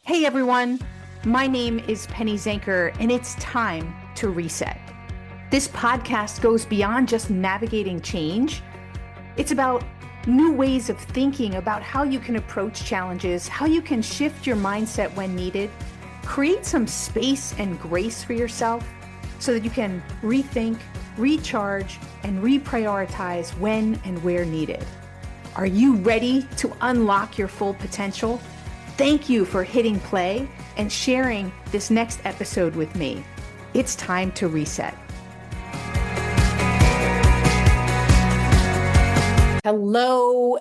Hey everyone, my name is Penny Zanker, and it's time to reset. This podcast goes beyond just navigating change. It's about new ways of thinking about how you can approach challenges, how you can shift your mindset when needed, create some space and grace for yourself so that you can rethink, recharge, and reprioritize when and where needed. Are you ready to unlock your full potential? Thank you for hitting play and sharing this next episode with me. It's time to reset. Hello.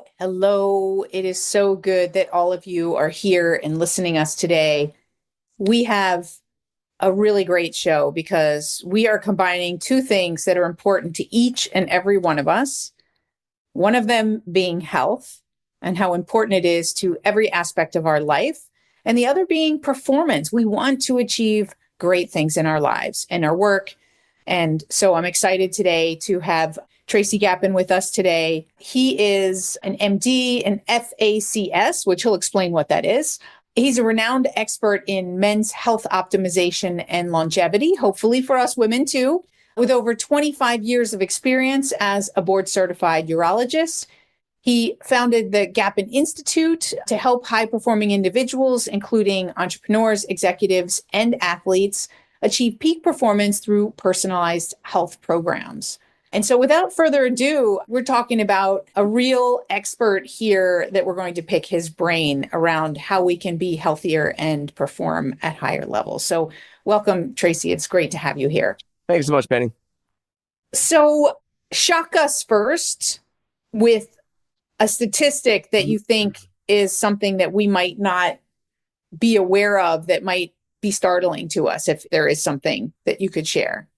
It is so good that all of you are here and listening us today. We have a really great show because we are combining two things that are important to each and every one of us. One of them being health and how important it is to every aspect of our life. And the other being performance. We want to achieve great things in our lives and our work. And so I'm excited today to have Tracy Gapin with us today. He is an MD, an FACS, which he'll explain what that is. He's a renowned expert in men's health optimization and longevity, hopefully for us women too, with over 25 years of experience as a board certified urologist. He founded the Gapin Institute to help high-performing individuals, including entrepreneurs, executives, and athletes, achieve peak performance through personalized health programs. And so without further ado, we're talking about a real expert here that we're going to pick his brain around how we can be healthier and perform at higher levels. So welcome, Tracy. It's great to have you here. Thanks so much, Penny. So shock us first with a statistic that you think is something that we might not be aware of that might be startling to us, if there is something that you could share.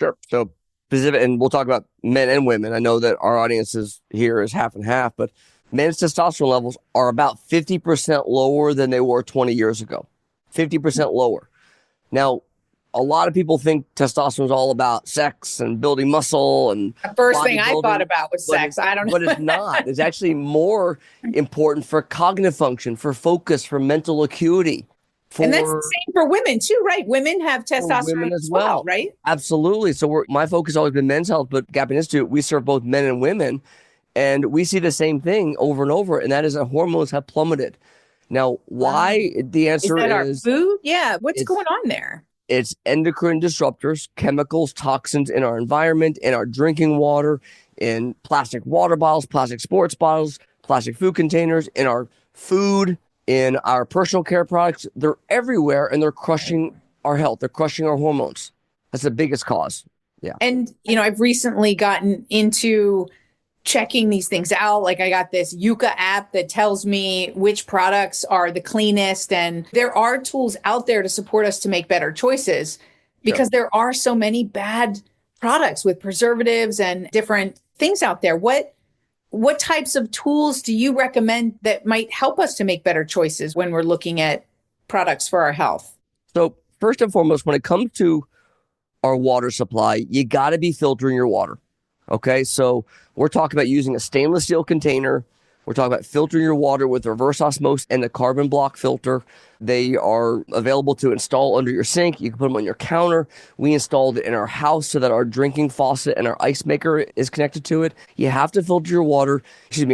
Sure. So specific, and we'll talk about men and women. I know that our audience here is half and half, but men's testosterone levels are about 50% lower than they were 20 years ago. 50% lower. Now, a lot of people think testosterone is all about sex and building muscle and the first thing I thought about was sex. I don't know. But it's not. It's actually more important for cognitive function, for focus, for mental acuity. And that's the same for women too, right? Women have testosterone as well, right? Absolutely. So my focus has always been men's health, but Gapin Institute, we serve both men and women, and we see the same thing over and over, and that is that hormones have plummeted. Now, why? The answer is that our food? Yeah. What's going on there? It's endocrine disruptors, chemicals, toxins in our environment, in our drinking water, in plastic water bottles, plastic sports bottles, plastic food containers, in our food, in our personal care products. They're everywhere, and they're crushing our health. They're crushing our hormones. That's the biggest cause. Yeah. And, I've recently gotten into checking these things out. Like I got this Yuka app that tells me which products are the cleanest. And there are tools out there to support us to make better choices because there are so many bad products with preservatives and different things out there. What types of tools do you recommend that might help us to make better choices when we're looking at products for our health? So first and foremost, when it comes to our water supply, you got to be filtering your water. Okay, so we're talking about using a stainless steel container. We're talking about filtering your water with reverse osmosis and a carbon block filter. They are available to install under your sink. You can put them on your counter. We installed it in our house so that our drinking faucet and our ice maker is connected to it. You have to filter your water.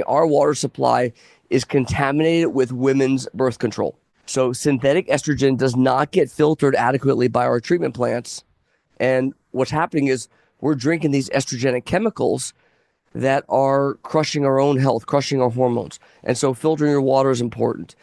Our water supply is contaminated with women's birth control. So synthetic estrogen does not get filtered adequately by our treatment plants. And what's happening is we're drinking these estrogenic chemicals that are crushing our own health, crushing our hormones. And so filtering your water is important.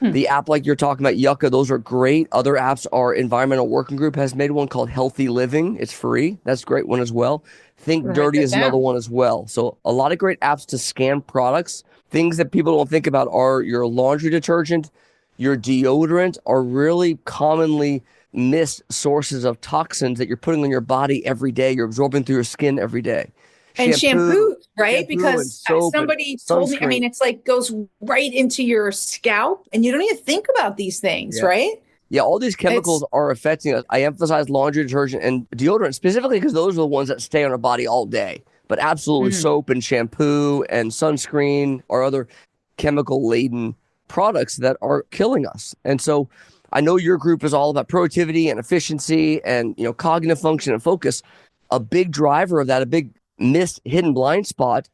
The app like you're talking about, Yucca, those are great. Other apps, our Environmental Working Group has made one called Healthy Living. It's free. That's a great one as well. Think Dirty is another one as well. So a lot of great apps to scan products. Things that people don't think about are your laundry detergent, your deodorant are really commonly missed sources of toxins that you're putting on your body every day. You're absorbing through your skin every day. And shampoo, right? Because somebody told me, it's like goes right into your scalp and you don't even think about these things, right? Yeah, all these chemicals are affecting us. I emphasize laundry detergent and deodorant specifically because those are the ones that stay on our body all day. But absolutely soap and shampoo and sunscreen are other chemical-laden products that are killing us. And so I know your group is all about productivity and efficiency and, cognitive function and focus. A big driver of that, a big missed hidden blind spot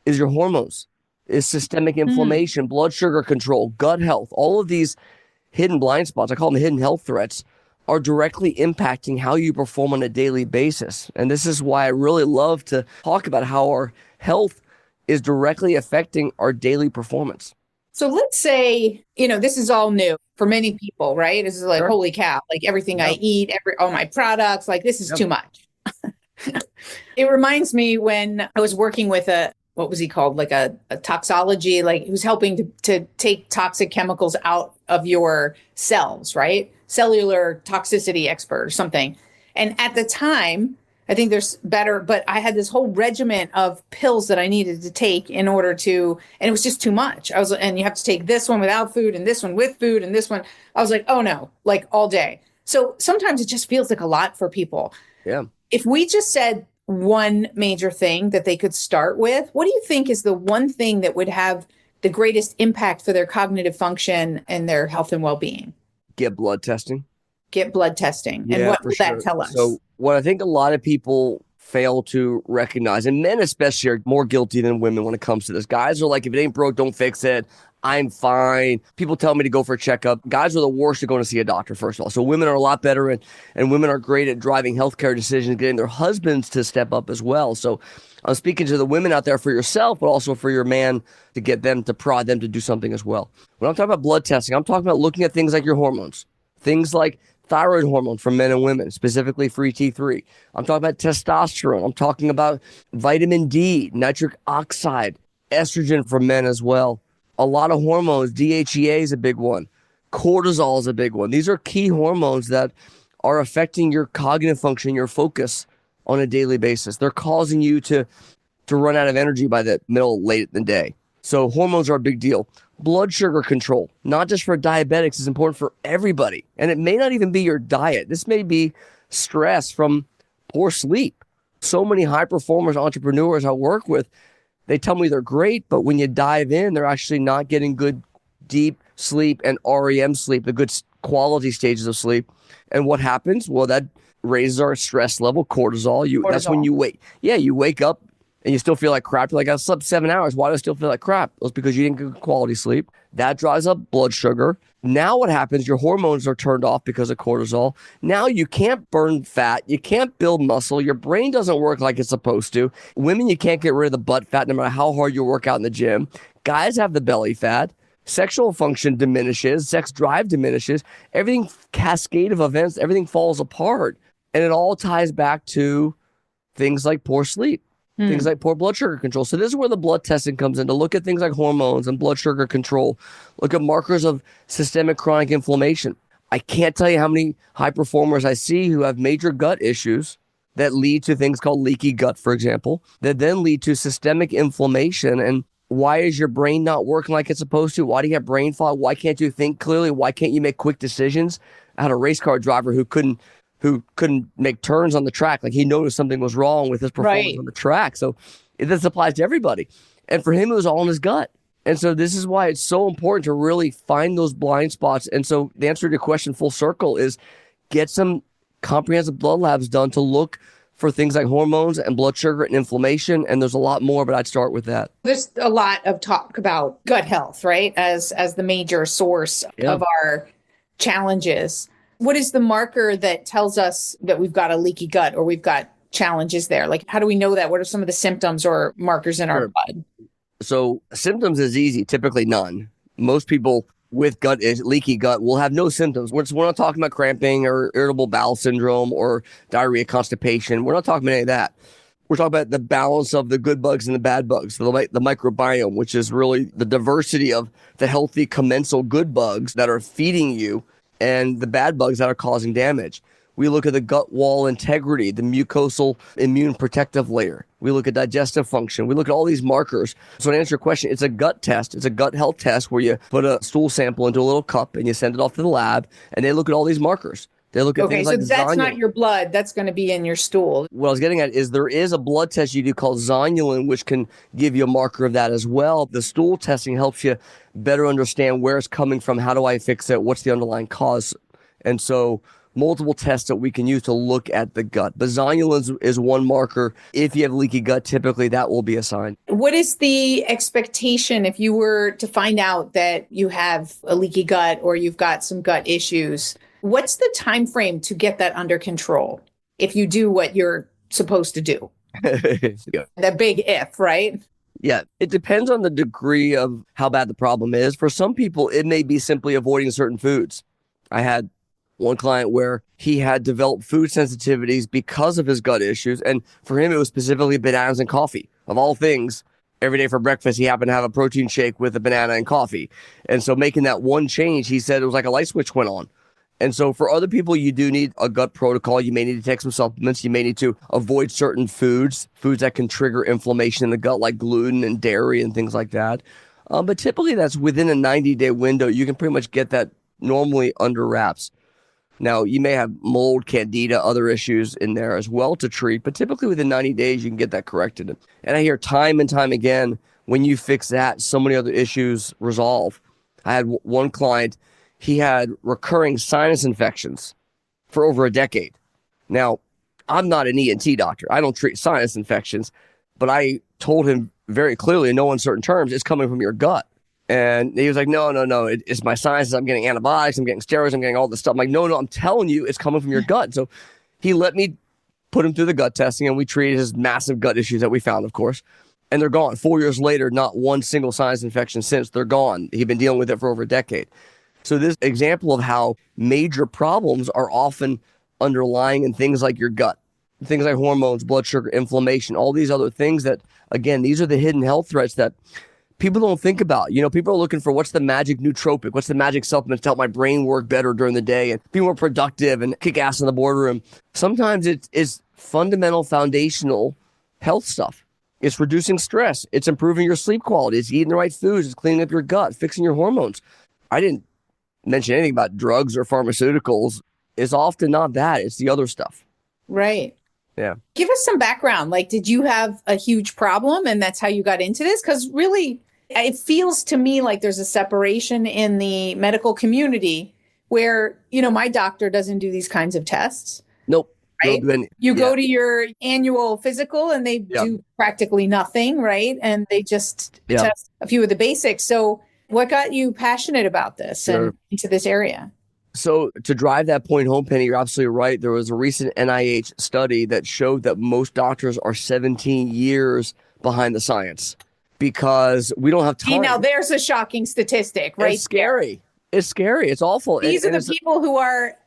is your hormones, is systemic inflammation, blood sugar control, gut health. All of these hidden blind spots, I call them hidden health threats, are directly impacting how you perform on a daily basis. And this is why I really love to talk about how our health is directly affecting our daily performance. So let's say, this is all new for many people, right? This is like, Sure. holy cow, like everything I eat, all my products, like this is too much. It reminds me when I was working with what was he called? Like a toxology, like he was helping to take toxic chemicals out of your cells, right? Cellular toxicity expert or something. And at the time, I think there's better, but I had this whole regimen of pills that I needed to take in order to, and it was just too much. And you have to take this one without food and this one with food and this one. I was like, oh no, like all day. So sometimes it just feels like a lot for people. Yeah. If we just said one major thing that they could start with, what do you think is the one thing that would have the greatest impact for their cognitive function and their health and well-being? Get blood testing. Get blood testing. Yeah, and what for will sure. that tell us? So what I think a lot of people fail to recognize, and men especially are more guilty than women when it comes to this. Guys are like, if it ain't broke, don't fix it. I'm fine. People tell me to go for a checkup. Guys are the worst at going to see a doctor, first of all. So women are a lot better, and women are great at driving healthcare decisions, getting their husbands to step up as well. So I'm speaking to the women out there for yourself, but also for your man to get them to prod them to do something as well. When I'm talking about blood testing, I'm talking about looking at things like your hormones, things like thyroid hormone for men and women, specifically free T3. I'm talking about testosterone. I'm talking about vitamin D, nitric oxide, estrogen for men as well. A lot of hormones. DHEA is a big one. Cortisol is a big one. These are key hormones that are affecting your cognitive function, your focus on a daily basis. They're causing you to run out of energy by the late in the day. So hormones are a big deal. Blood sugar control, not just for diabetics, is important for everybody. And it may not even be your diet. This may be stress from poor sleep. So many high performers, entrepreneurs I work with, they tell me they're great, but when you dive in, they're actually not getting good deep sleep and REM sleep, the good quality stages of sleep. And what happens? Well, that raises our stress level, cortisol. That's when you wake. Yeah, you wake up and you still feel like crap. You're like, I slept 7 hours. Why do I still feel like crap? Well, it's because you didn't get quality sleep. That drives up blood sugar. Now what happens? Your hormones are turned off because of cortisol. Now you can't burn fat. You can't build muscle. Your brain doesn't work like it's supposed to. Women, you can't get rid of the butt fat no matter how hard you work out in the gym. Guys have the belly fat. Sexual function diminishes. Sex drive diminishes. Everything, cascade of events, everything falls apart. And it all ties back to things like poor sleep. Things like poor blood sugar control. So this is where the blood testing comes in, to look at things like hormones and blood sugar control. Look at markers of systemic chronic inflammation. I can't tell you how many high performers I see who have major gut issues that lead to things called leaky gut, for example, that then lead to systemic inflammation. And why is your brain not working like it's supposed to? Why do you have brain fog? Why can't you think clearly? Why can't you make quick decisions? I had a race car driver who couldn't make turns on the track. Like, he noticed something was wrong with his performance on the track. So this applies to everybody. And for him, it was all in his gut. And so this is why it's so important to really find those blind spots. And so the answer to your question, full circle, is get some comprehensive blood labs done to look for things like hormones and blood sugar and inflammation. And there's a lot more, but I'd start with that. There's a lot of talk about gut health, right? As the major source of our challenges. What is the marker that tells us that we've got a leaky gut or we've got challenges there? Like, how do we know that? What are some of the symptoms or markers in our blood? So symptoms is easy, typically none. Most people with leaky gut will have no symptoms. We're not talking about cramping or irritable bowel syndrome or diarrhea, constipation. We're not talking about any of that. We're talking about the balance of the good bugs and the bad bugs, the microbiome, which is really the diversity of the healthy commensal good bugs that are feeding you and the bad bugs that are causing damage. We look at the gut wall integrity, the mucosal immune protective layer. We look at digestive function. We look at all these markers. So to answer your question, it's a gut test. It's a gut health test where you put a stool sample into a little cup and you send it off to the lab, and they look at all these markers. They look at Okay, things so like that's not zonulin. your blood. That's going to be in your stool. What I was getting at is there is a blood test you do called zonulin, which can give you a marker of that as well. The stool testing helps you better understand where it's coming from. How do I fix it? What's the underlying cause? And so multiple tests that we can use to look at the gut. But zonulin is one marker. If you have leaky gut, typically that will be a sign. What is the expectation if you were to find out that you have a leaky gut or you've got some gut issues? What's the time frame to get that under control if you do what you're supposed to do? Yeah. The big if, right? Yeah, it depends on the degree of how bad the problem is. For some people, it may be simply avoiding certain foods. I had one client where he had developed food sensitivities because of his gut issues. And for him, it was specifically bananas and coffee. Of all things, every day for breakfast, he happened to have a protein shake with a banana and coffee. And so making that one change, he said it was like a light switch went on. And so for other people, you do need a gut protocol. You may need to take some supplements. You may need to avoid certain foods that can trigger inflammation in the gut, like gluten and dairy and things like that. But typically that's within a 90-day window. You can pretty much get that normally under wraps. Now, you may have mold, candida, other issues in there as well to treat, but typically within 90 days, you can get that corrected. And I hear time and time again, when you fix that, so many other issues resolve. I had one client, he had recurring sinus infections for over a decade. Now, I'm not an ENT doctor. I don't treat sinus infections, but I told him very clearly in no uncertain terms, it's coming from your gut. And he was like, no, it's my sinuses. I'm getting antibiotics. I'm getting steroids. I'm getting all this stuff. I'm like, no, I'm telling you, it's coming from your gut. So he let me put him through the gut testing, and we treated his massive gut issues that we found, of course. And they're gone. 4 years later, not one single sinus infection since. They're gone. He'd been dealing with it for over a decade. So this example of how major problems are often underlying in things like your gut, things like hormones, blood sugar, inflammation, all these other things that, again, these are the hidden health threats that people don't think about. You know, people are looking for what's the magic nootropic, what's the magic supplement to help my brain work better during the day and be more productive and kick ass in the boardroom. Sometimes it's fundamental, foundational health stuff. It's reducing stress. It's improving your sleep quality. It's eating the right foods. It's cleaning up your gut, fixing your hormones. I didn't mention anything about drugs or pharmaceuticals. It's often not that. It's the other stuff. Right. Yeah. Give us some background. Like, did you have a huge problem and that's how you got into this? Because really, it feels to me like there's a separation in the medical community where, you know, my doctor doesn't do these kinds of tests. Nope. Right? You Yeah. go to your annual physical and they Yeah. do practically nothing, right? And they just Yeah. test a few of the basics. So what got you passionate about this Sure. and into this area? So to drive that point home, Penny, you're absolutely right. There was a recent NIH study that showed that most doctors are 17 years behind the science because we don't have See, time. now there's a shocking statistic, right? It's scary. It's scary. It's awful. These are the people who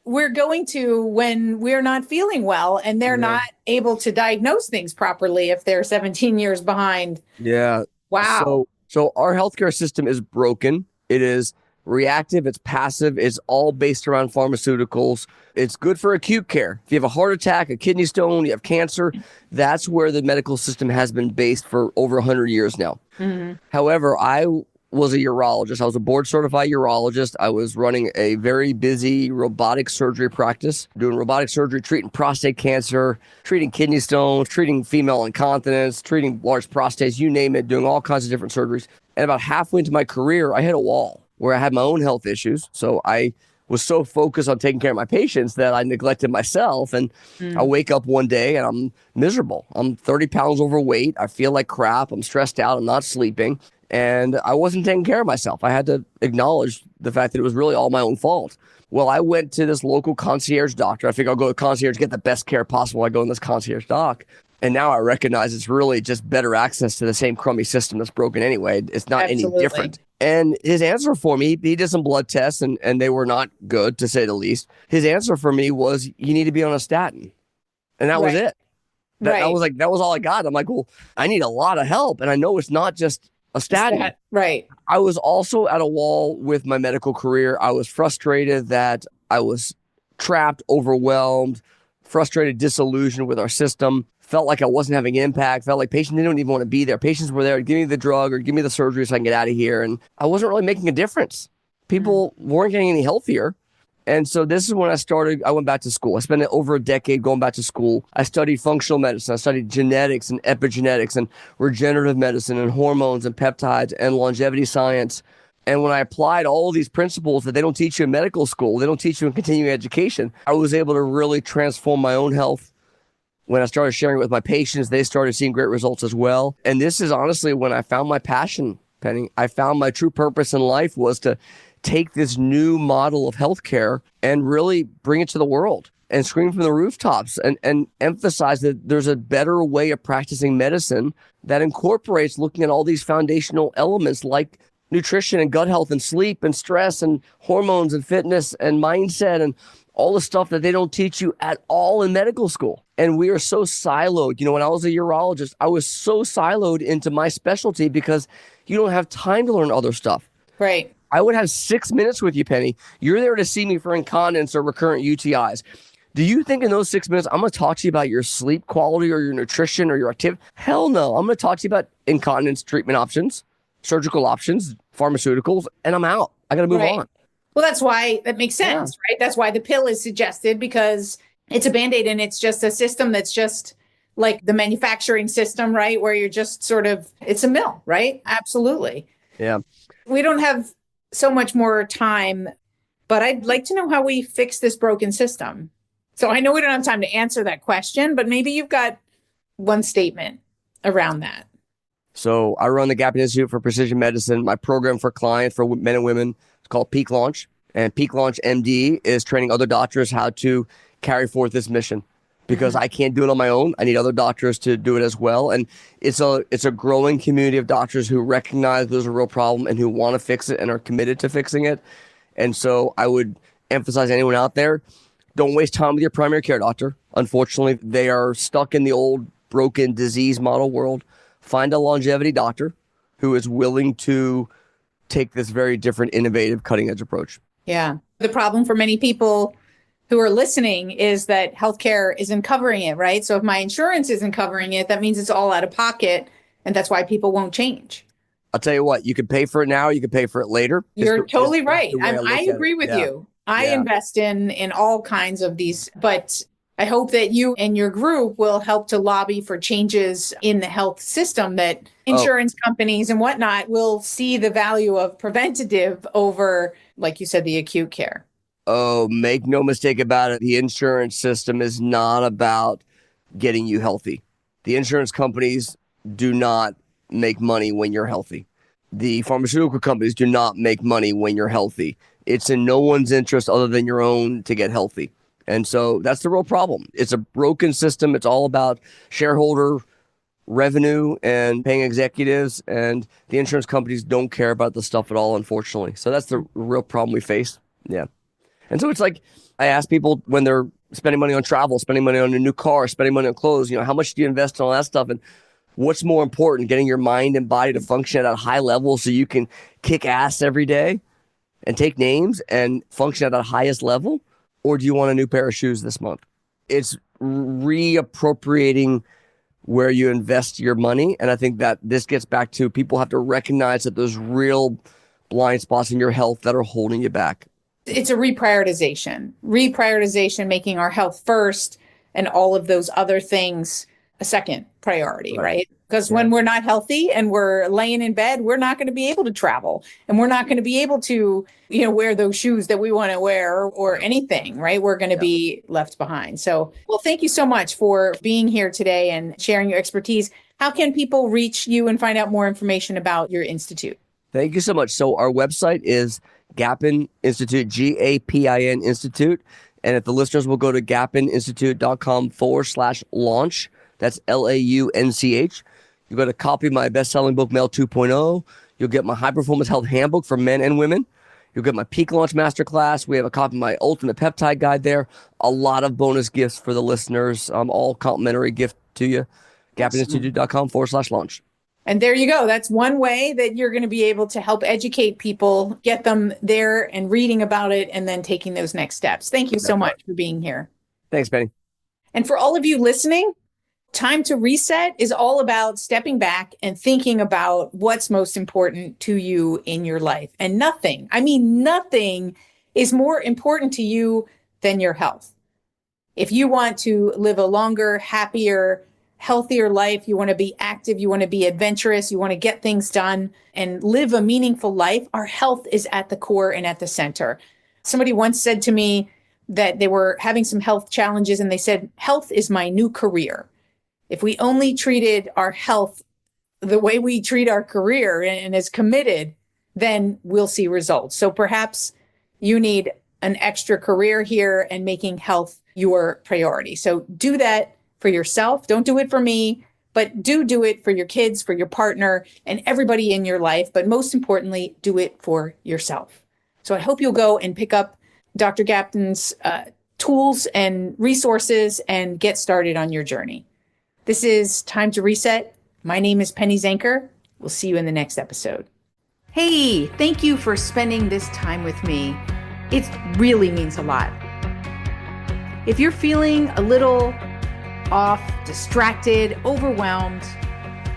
we're going to when we're not feeling well and they're not able to diagnose things properly if they're 17 years behind. Yeah. Wow. So our healthcare system is broken. It is reactive. It's passive. It's all based around pharmaceuticals. It's good for acute care. If you have a heart attack, a kidney stone, you have cancer, that's where the medical system has been based for over 100 years now. Mm-hmm. However, I was a urologist. I was a board certified urologist. I was running a very busy robotic surgery practice, doing robotic surgery, treating prostate cancer, treating kidney stones, treating female incontinence, treating large prostates, you name it, doing all kinds of different surgeries. And about halfway into my career, I hit a wall where I had my own health issues. So I was so focused on taking care of my patients that I neglected myself. And I wake up one day and I'm miserable. I'm 30 pounds overweight. I feel like crap. I'm stressed out. I'm not sleeping. And I wasn't taking care of myself. I had to acknowledge the fact that it was really all my own fault. Well, I went to this local concierge doctor. I figured I'll go to concierge, get the best care possible. I go in this concierge doc. And now I recognize it's really just better access to the same crummy system that's broken anyway. It's not Absolutely. any different. And his answer for me, he did some blood tests and they were not good, to say the least. His answer for me was, you need to be on a statin. And that was it. That was all I got. I'm like, well, I need a lot of help. And I know it's not just a statin. Right. I was also at a wall with my medical career. I was frustrated that I was trapped, overwhelmed, frustrated, disillusioned with our system. Felt like I wasn't having impact. Felt like patients didn't even want to be there. Patients were there to give me the drug or give me the surgery so I can get out of here. And I wasn't really making a difference. People weren't getting any healthier. And so this is when I went back to school. I spent over a decade going back to school. I studied functional medicine. I studied genetics and epigenetics and regenerative medicine and hormones and peptides and longevity science. And when I applied all these principles that they don't teach you in medical school, they don't teach you in continuing education, I was able to really transform my own health. When I started sharing it with my patients, they started seeing great results as well. And this is honestly when I found my passion, Penny. I found my true purpose in life was to take this new model of healthcare and really bring it to the world and scream from the rooftops and emphasize that there's a better way of practicing medicine that incorporates looking at all these foundational elements like nutrition and gut health and sleep and stress and hormones and fitness and mindset and all the stuff that they don't teach you at all in medical school. And we are so siloed. When I was a urologist, I was so siloed into my specialty because you don't have time to learn other stuff. Right. I would have 6 minutes with you, Penny. You're there to see me for incontinence or recurrent UTIs. Do you think in those 6 minutes, I'm going to talk to you about your sleep quality or your nutrition or your activity? Hell no. I'm going to talk to you about incontinence treatment options, surgical options, pharmaceuticals, and I'm out. I got to move on. Well, that's why that makes sense, right? That's why the pill is suggested, because it's a Band-Aid and it's just a system that's just like the manufacturing system, right? Where you're just sort of, it's a mill, right? Absolutely. Yeah. We don't have so much more time, but I'd like to know how we fix this broken system. So I know we don't have time to answer that question, but maybe you've got one statement around that. So I run the Gapin Institute for Precision Medicine. My program for clients, for men and women, is called Peak Launch. And Peak Launch MD is training other doctors how to carry forth this mission. Because I can't do it on my own. I need other doctors to do it as well. And it's a growing community of doctors who recognize there's a real problem and who want to fix it and are committed to fixing it. And so I would emphasize anyone out there, don't waste time with your primary care doctor. Unfortunately, they are stuck in the old broken disease model world. Find a longevity doctor who is willing to take this very different, innovative, cutting edge approach. Yeah. The problem for many people who are listening is that healthcare isn't covering it, right? So if my insurance isn't covering it, that means it's all out of pocket. And that's why people won't change. I'll tell you what, you can pay for it now, you can pay for it later. You're totally right. I agree with you. I invest in all kinds of these, but I hope that you and your group will help to lobby for changes in the health system, that insurance companies and whatnot will see the value of preventative over, like you said, the acute care. Oh, make no mistake about it. The insurance system is not about getting you healthy. The insurance companies do not make money when you're healthy. The pharmaceutical companies do not make money when you're healthy. It's in no one's interest other than your own to get healthy. And so that's the real problem. It's a broken system. It's all about shareholder revenue and paying executives, and the insurance companies don't care about the stuff at all, unfortunately. So that's the real problem we face. Yeah. And so it's like I ask people when they're spending money on travel, spending money on a new car, spending money on clothes, how much do you invest in all that stuff? And what's more important, getting your mind and body to function at a high level so you can kick ass every day and take names and function at the highest level? Or do you want a new pair of shoes this month? It's reappropriating where you invest your money. And I think that this gets back to people have to recognize that there's real blind spots in your health that are holding you back. It's a reprioritization, making our health first and all of those other things a second priority, right? Because when we're not healthy and we're laying in bed, we're not going to be able to travel and we're not going to be able to, wear those shoes that we want to wear or anything, right? We're going to be left behind. So, well, thank you so much for being here today and sharing your expertise. How can people reach you and find out more information about your institute? Thank you so much. So our website is Gapin Institute, Gapin Institute. And if the listeners will go to gapininstitute.com/launch, that's LAUNCH. You got a copy of my best-selling book, Male 2.0. You'll get my high-performance health handbook for men and women. You'll get my Peak Launch Masterclass. We have a copy of my Ultimate Peptide Guide there. A lot of bonus gifts for the listeners, all complimentary gift to you. gapininstitute.com/launch. And there you go. That's one way that you're going to be able to help educate people, get them there and reading about it, and then taking those next steps. Thank you so much for being here. Thanks, Penny. And for all of you listening, Time to Reset is all about stepping back and thinking about what's most important to you in your life. And nothing is more important to you than your health. If you want to live a longer, happier, healthier life, you want to be active, you want to be adventurous, you want to get things done and live a meaningful life, our health is at the core and at the center. Somebody once said to me that they were having some health challenges and they said, health is my new career. If we only treated our health the way we treat our career and as committed, then we'll see results. So perhaps you need an extra career here and making health your priority. So do that for yourself. Don't do it for me, but do it for your kids, for your partner, and everybody in your life. But most importantly, do it for yourself. So I hope you'll go and pick up Dr. Gapin's tools and resources and get started on your journey. This is Time to Reset. My name is Penny Zanker. We'll see you in the next episode. Hey, thank you for spending this time with me. It really means a lot. If you're feeling a little off, distracted, overwhelmed,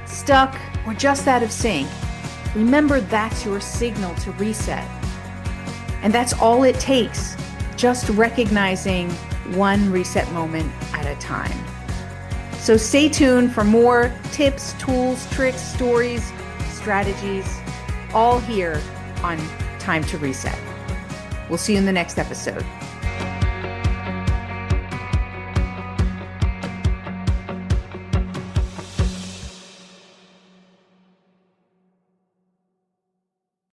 stuck, or just out of sync, remember that's your signal to reset. And that's all it takes, just recognizing one reset moment at a time. So stay tuned for more tips, tools, tricks, stories, strategies, all here on Time to Reset. We'll see you in the next episode.